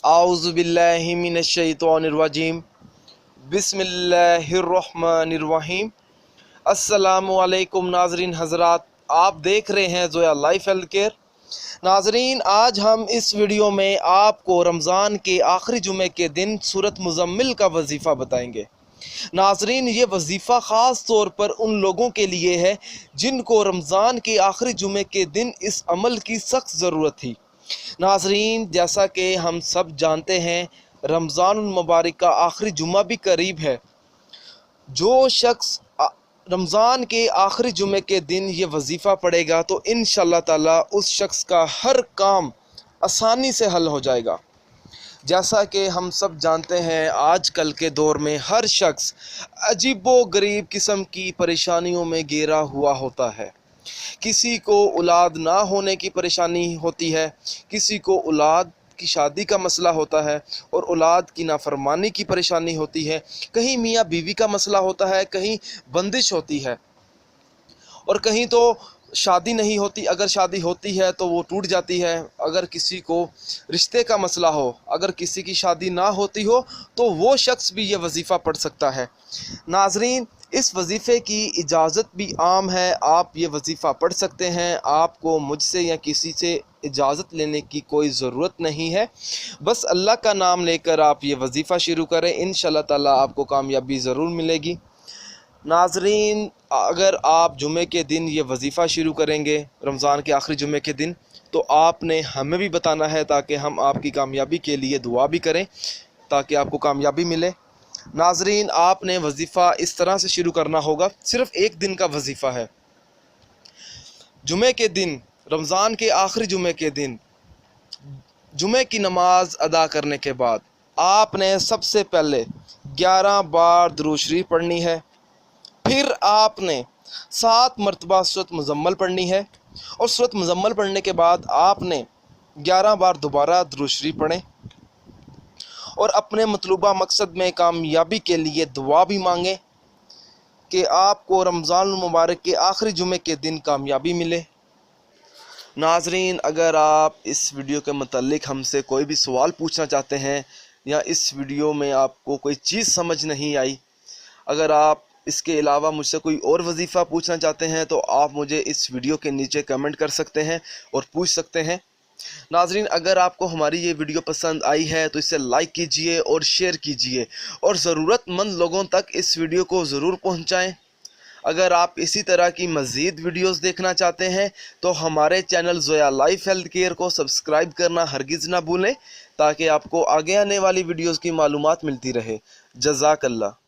اعوذ باللہ من الشیطان الرجیم بسم اللہ الرحمن الرحیم۔ السلام علیکم ناظرین حضرات، آپ دیکھ رہے ہیں زویا لائف ہیلتھ کیئر۔ ناظرین، آج ہم اس ویڈیو میں آپ کو رمضان کے آخری جمعے کے دن سورۃ مزمل کا وظیفہ بتائیں گے۔ ناظرین، یہ وظیفہ خاص طور پر ان لوگوں کے لیے ہے جن کو رمضان کے آخری جمعے کے دن اس عمل کی سخت ضرورت تھی۔ ناظرین، جیسا کہ ہم سب جانتے ہیں، رمضان المبارک کا آخری جمعہ بھی قریب ہے۔ جو شخص رمضان کے آخری جمعے کے دن یہ وظیفہ پڑھے گا تو انشاءاللہ تعالی اس شخص کا ہر کام آسانی سے حل ہو جائے گا۔ جیسا کہ ہم سب جانتے ہیں، آج کل کے دور میں ہر شخص عجیب و غریب قسم کی پریشانیوں میں گھرا ہوا ہوتا ہے۔ کسی کو اولاد نہ ہونے کی پریشانی ہوتی ہے، کسی کو اولاد کی شادی کا مسئلہ ہوتا ہے اور اولاد کی نافرمانی کی پریشانی ہوتی ہے، کہیں میاں بیوی کا مسئلہ ہوتا ہے، کہیں بندش ہوتی ہے، اور کہیں تو شادی نہیں ہوتی، اگر شادی ہوتی ہے تو وہ ٹوٹ جاتی ہے۔ اگر کسی کو رشتے کا مسئلہ ہو، اگر کسی کی شادی نہ ہوتی ہو تو وہ شخص بھی یہ وظیفہ پڑھ سکتا ہے۔ ناظرین، اس وظیفے کی اجازت بھی عام ہے، آپ یہ وظیفہ پڑھ سکتے ہیں۔ آپ کو مجھ سے یا کسی سے اجازت لینے کی کوئی ضرورت نہیں ہے، بس اللہ کا نام لے کر آپ یہ وظیفہ شروع کریں، انشاءاللہ تعالیٰ آپ کو کامیابی ضرور ملے گی۔ ناظرین، اگر آپ جمعے کے دن یہ وظیفہ شروع کریں گے، رمضان کے آخری جمعے کے دن، تو آپ نے ہمیں بھی بتانا ہے تاکہ ہم آپ کی کامیابی کے لیے دعا بھی کریں تاکہ آپ کو کامیابی ملے۔ ناظرین، آپ نے وظیفہ اس طرح سے شروع کرنا ہوگا، صرف ایک دن کا وظیفہ ہے۔ جمعے کے دن، رمضان کے آخری جمعے کے دن، جمعے کی نماز ادا کرنے کے بعد آپ نے سب سے پہلے 11 بار درود شریف پڑھنی ہے، پھر آپ نے 7 مرتبہ سورۃ مزمل پڑھنی ہے، اور سورۃ مزمل پڑھنے کے بعد آپ نے 11 بار دوبارہ درود شریف پڑھیں، اور اپنے مطلوبہ مقصد میں کامیابی کے لیے دعا بھی مانگیں کہ آپ کو رمضان المبارک کے آخری جمعے کے دن کامیابی ملے۔ ناظرین، اگر آپ اس ویڈیو کے متعلق ہم سے کوئی بھی سوال پوچھنا چاہتے ہیں یا اس ویڈیو میں آپ کو کوئی چیز سمجھ نہیں آئی، اگر آپ اس کے علاوہ مجھ سے کوئی اور وظیفہ پوچھنا چاہتے ہیں تو آپ مجھے اس ویڈیو کے نیچے کمنٹ کر سکتے ہیں اور پوچھ سکتے ہیں۔ ناظرین، اگر آپ کو ہماری یہ ویڈیو پسند آئی ہے تو اسے لائک کیجئے اور شیئر کیجئے، اور ضرورت مند لوگوں تک اس ویڈیو کو ضرور پہنچائیں۔ اگر آپ اسی طرح کی مزید ویڈیوز دیکھنا چاہتے ہیں تو ہمارے channel Zoya life health care کو سبسکرائب کرنا ہرگز نہ بھولیں تاکہ آپ کو آگے آنے والی ویڈیوز کی معلومات ملتی رہے۔ جزاک اللہ۔